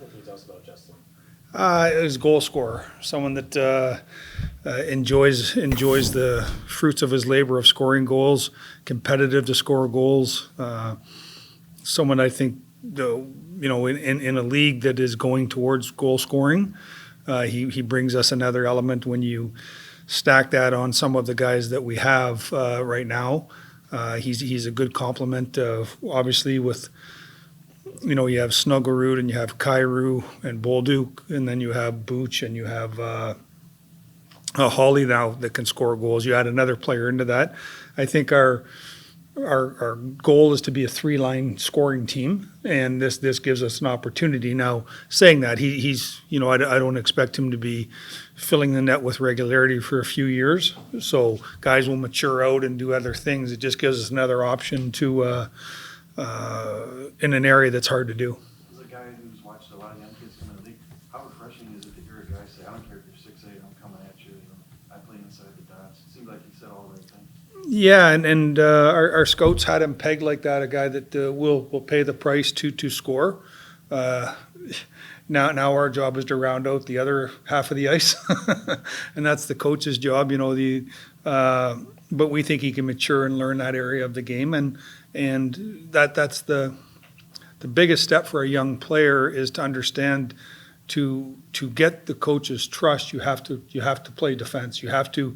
What can you tell us about Justin? Is goal scorer, someone that enjoys the fruits of his labor of scoring goals, competitive to score goals. Someone I think, in a league that is going towards goal scoring, he brings us another element when you stack that on some of the guys that we have right now. He's a good complement, obviously with. You have Snuggerud and you have Kairu and Bolduc, and then you have Booch and you have Hawley now that can score goals. You add another player into that. I think our goal is to be a three-line scoring team, and this gives us an opportunity. Now, saying that, he's I don't expect him to be filling the net with regularity for a few years. So guys will mature out and do other things. It just gives us another option to. In an area that's hard to do. As a guy who's watched a lot of young kids come in the league, how refreshing is it to hear a guy say, I don't care if you're 6'8", I'm coming at you, I play inside the dots. It seemed like he said all the right things. Yeah, and our scouts had him pegged like that, a guy that will pay the price to score. Now our job is to round out the other half of the ice, and that's the coach's job. But we think he can mature and learn that area of the game, and that's the biggest step for a young player is to understand to get the coach's trust. You have to play defense. You have to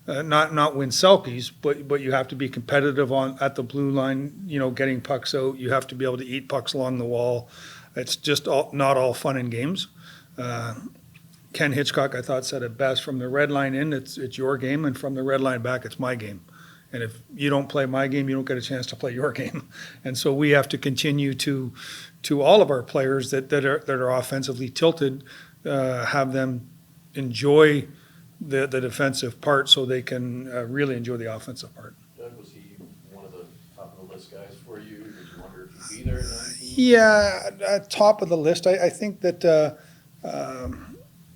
not win selkies, but you have to be competitive at the blue line. Getting pucks out. You have to be able to eat pucks along the wall. It's just not all fun and games. Ken Hitchcock, I thought, said it best: from the red line in, it's your game, and from the red line back, it's my game. And if you don't play my game, you don't get a chance to play your game. And so we have to continue to all of our players that are offensively tilted, have them enjoy the defensive part so they can really enjoy the offensive part. Doug, was he one of the top of the list guys for you? Did you wonder if he'd be there? Yeah, top of the list. I think that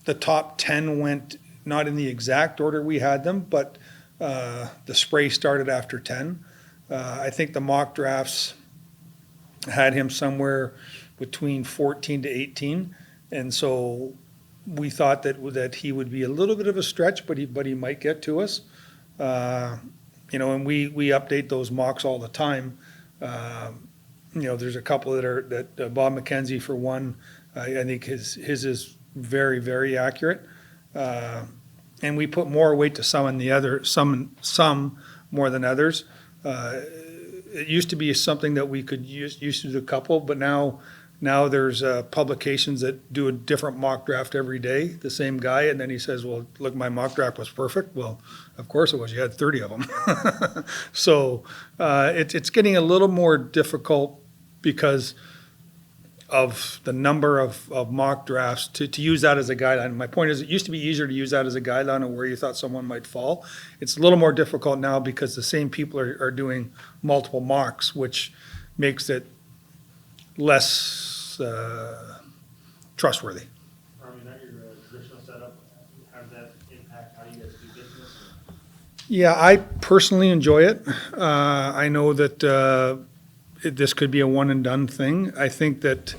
the top 10 went not in the exact order we had them, but the spray started after 10. I think the mock drafts had him somewhere between 14 to 18, and so we thought that he would be a little bit of a stretch, but he might get to us. And we update those mocks all the time. There's a couple that Bob McKenzie for one. I think his is very, very accurate. And we put more weight to some and the other, some more than others. It used to be something that we could used to do a couple, but now there's publications that do a different mock draft every day, the same guy, and then he says, well, look, my mock draft was perfect. Well, of course it was. You had 30 of them. So it's getting a little more difficult because of the number of mock drafts to use that as a guideline. My point is, it used to be easier to use that as a guideline of where you thought someone might fall. It's a little more difficult now because the same people are doing multiple mocks, which makes it less trustworthy. Army, not your traditional setup. How does that impact how you guys do business? Yeah, I personally enjoy it. I know that this could be a one and done thing. I think that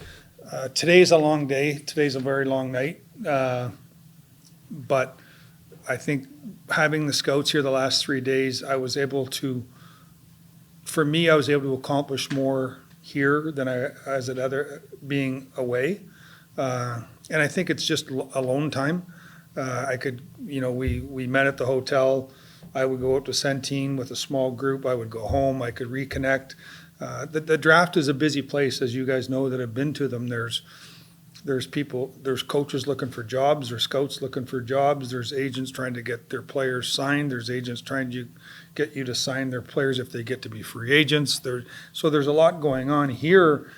today's a long day. Today's a very long night. But I think having the scouts here the last 3 days, I was able to accomplish more here than I as at other being away. And I think it's just alone time. We met at the hotel. I would go out to Centene with a small group. I would go home. I could reconnect. The draft is a busy place, as you guys know that have been to them. There's people, there's coaches looking for jobs, there's scouts looking for jobs, there's agents trying to get their players signed, there's agents trying to get you to sign their players if they get to be free agents. So there's a lot going on here.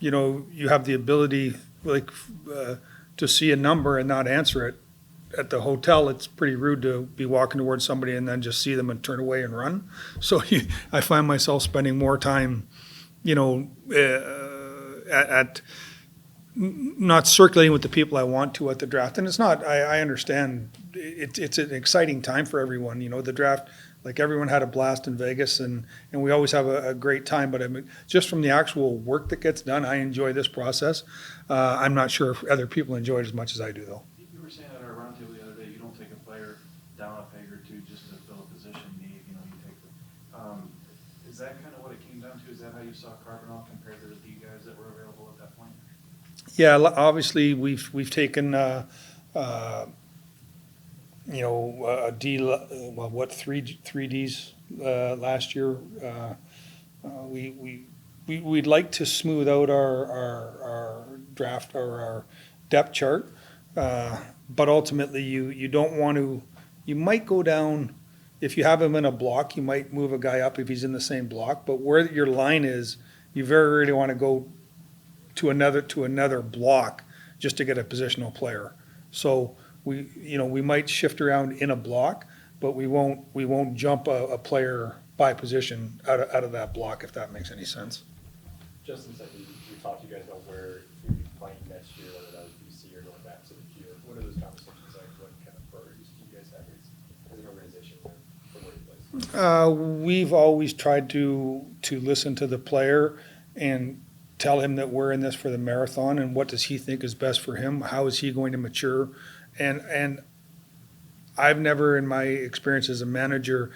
You have the ability to see a number and not answer it. At the hotel, it's pretty rude to be walking towards somebody and then just see them and turn away and run. So I find myself spending more time, at not circulating with the people I want to at the draft. And it's not, I understand it's an exciting time for everyone. The draft Like everyone had a blast in Vegas and we always have a great time, but I mean, just from the actual work that gets done, I enjoy this process. I'm not sure if other people enjoy it as much as I do though. You were saying at our roundtable the other day, you don't take a player down a peg or two just to fill a position need, you take the, is that kind of what it came down to? Is that how you saw Carbonneau compared to the D guys that were available at that point? Yeah, obviously we've taken, a D, well, what, three Ds last year. We'd like to smooth out our draft or our depth chart, but ultimately you don't want to. You might go down if you have him in a block. You might move a guy up if he's in the same block. But where your line is, you very rarely want to go to another block just to get a positional player. So we might shift around in a block, but we won't jump a player by position out of that block, if that makes any sense. Justin said we talked to you guys about where you'll be playing next year, whether that was BC or going back to the Q. What are those conversations like? What kind of priorities do you guys have as an organization for where you play? We've always tried to listen to the player and tell him that we're in this for the marathon and what does he think is best for him? How is he going to mature? And I've never, in my experience as a manager,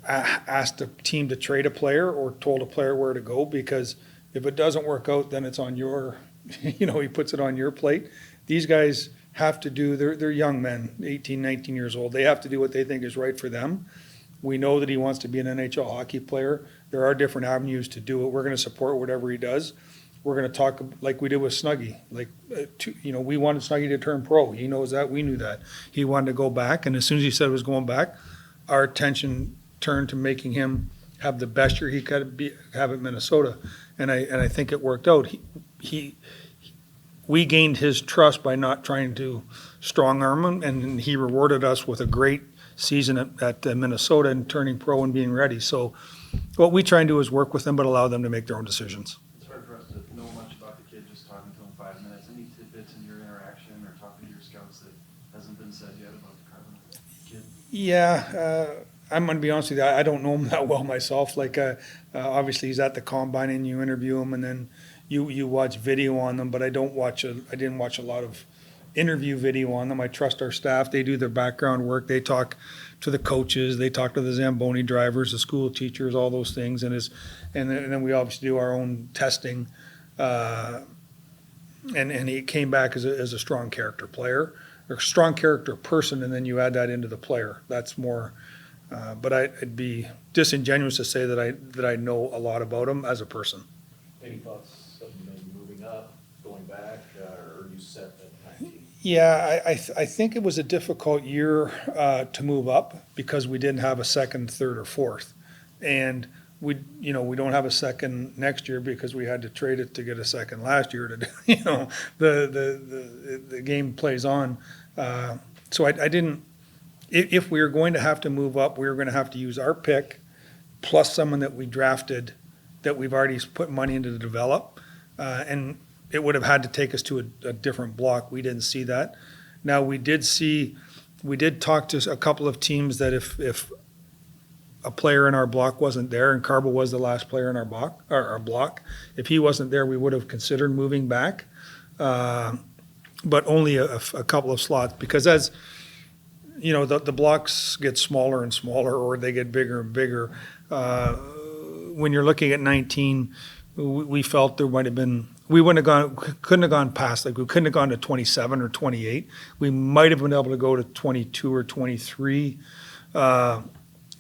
asked a team to trade a player or told a player where to go, because if it doesn't work out, then it's on your, he puts it on your plate. These guys have to do, they're young men, 18, 19 years old. They have to do what they think is right for them. We know that he wants to be an NHL hockey player. There are different avenues to do it. We're going to support whatever he does. We're going to talk like we did with Snuggie. We wanted Snuggie to turn pro. He knows that. We knew that. He wanted to go back, and as soon as he said he was going back, our attention turned to making him have the best year he could have at Minnesota, and I think it worked out. We gained his trust by not trying to strong arm him, and he rewarded us with a great season at Minnesota and turning pro and being ready. So what we try and do is work with them, but allow them to make their own decisions. It's hard for us to know much about the kid just talking to him 5 minutes. Any tidbits in your interaction or talking to your scouts that hasn't been said yet about the Carbonneau kid? Yeah, I'm going to be honest with you. I don't know him that well myself. Obviously he's at the combine and you interview him, and then you watch video on them. But I didn't watch a lot of interview video on them. I trust our staff. They do their background work. They talk to the coaches. They talk to the Zamboni drivers, the school teachers, all those things. And then we obviously do our own testing. And he came back as a strong character player or strong character person, and then you add that into the player. That's more. But it'd be disingenuous to say that I know a lot about him as a person. Any thoughts of maybe moving up, going back, or are you set at 19? Yeah, I think it was a difficult year to move up because we didn't have a second, third, or fourth, and we don't have a second next year because we had to trade it to get a second last year. The game plays on, so I didn't. If we were going to have to move up, we were going to have to use our pick plus someone that we drafted that we've already put money into to develop, and it would have had to take us to a different block. We didn't see that. Now we did talk to a couple of teams that if a player in our block wasn't there, and Carbo was the last player in our block, if he wasn't there, we would have considered moving back, but only a couple of slots, because as the blocks get smaller and smaller, or they get bigger and bigger. When you're looking at 19, we felt there might have been. We couldn't have gone past. We couldn't have gone to 27 or 28. We might have been able to go to 22 or 23, and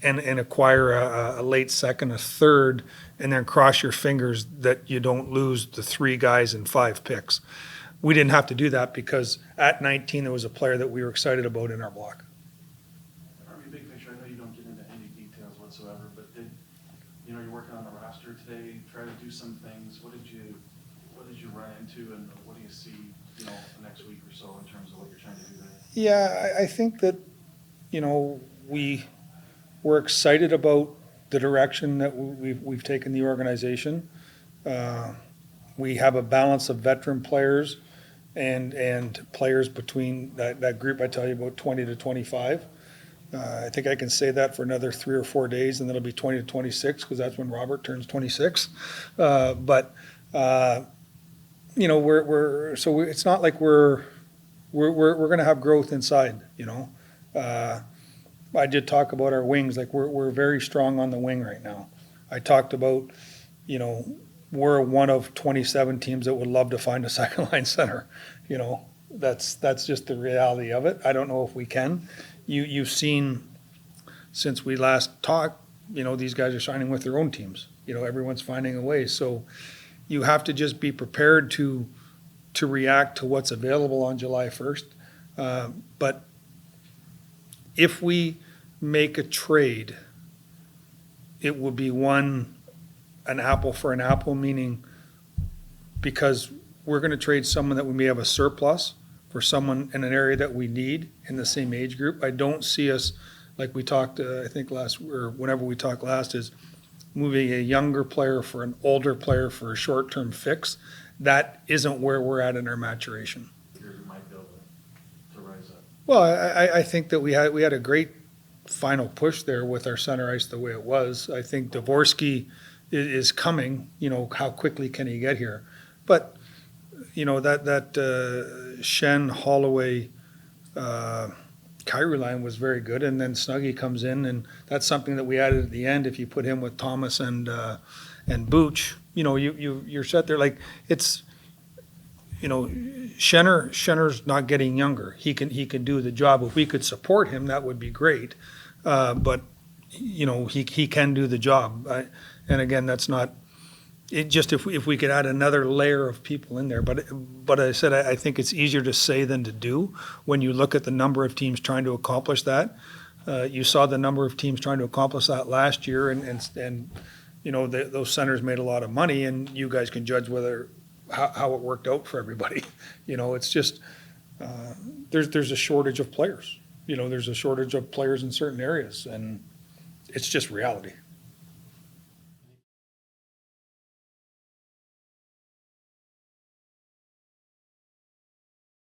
acquire a late second, a third, and then cross your fingers that you don't lose the 3 guys and 5 picks. We didn't have to do that because at 19 there was a player that we were excited about in our block. Army, big picture, I know you don't get into any details whatsoever, but you're working on the roster today, try to do some things. What did you run into, and what do you see, the next week or so in terms of what you're trying to do there? Yeah, I think that, we're excited about the direction that we've taken the organization. We have a balance of veteran players and players between that group I tell you about 20 to 25. I think I can say that for another 3 or 4 days, and then it'll be 20 to 26, because that's when Robert turns 26. You know, it's not like we're gonna have growth inside, you know? I did talk about our wings, like we're very strong on the wing right now. I talked about, you know, we're one of 27 teams that would love to find a second line center, you know? That's just the reality of it. I don't know if we can. You've seen, since we last talked, you know, these guys are signing with their own teams. You know, everyone's finding a way. So you have to just be prepared to react to what's available on July 1st. But if we make a trade, it will be an apple for an apple, meaning because we're going to trade someone that we may have a surplus for someone in an area that we need in the same age group. I don't see us, like we talked, I think whenever we talked last, is moving a younger player for an older player for a short-term fix. That isn't where we're at in our maturation. Figures we might be able to rise up. Well, I think that we had a great final push there with our center ice the way it was. I think Dvorsky is coming, you know, how quickly can he get here? But, you know, that Shen, Holloway, Kyrie line was very good, and then Snuggie comes in, and that's something that we added at the end. If you put him with Thomas and Booch, you know, you're set there. Like, it's, you know, Shenner's not getting younger. He can do the job. If we could support him, that would be great. But you know, he can do the job. And again, that's not it. Just if we could add another layer of people in there. But I said I think it's easier to say than to do when you look at the number of teams trying to accomplish that. You saw the number of teams trying to accomplish that last year, and you know, those centers made a lot of money, and you guys can judge how it worked out for everybody. You know, it's just there's a shortage of players. You know, there's a shortage of players in certain areas, and it's just reality.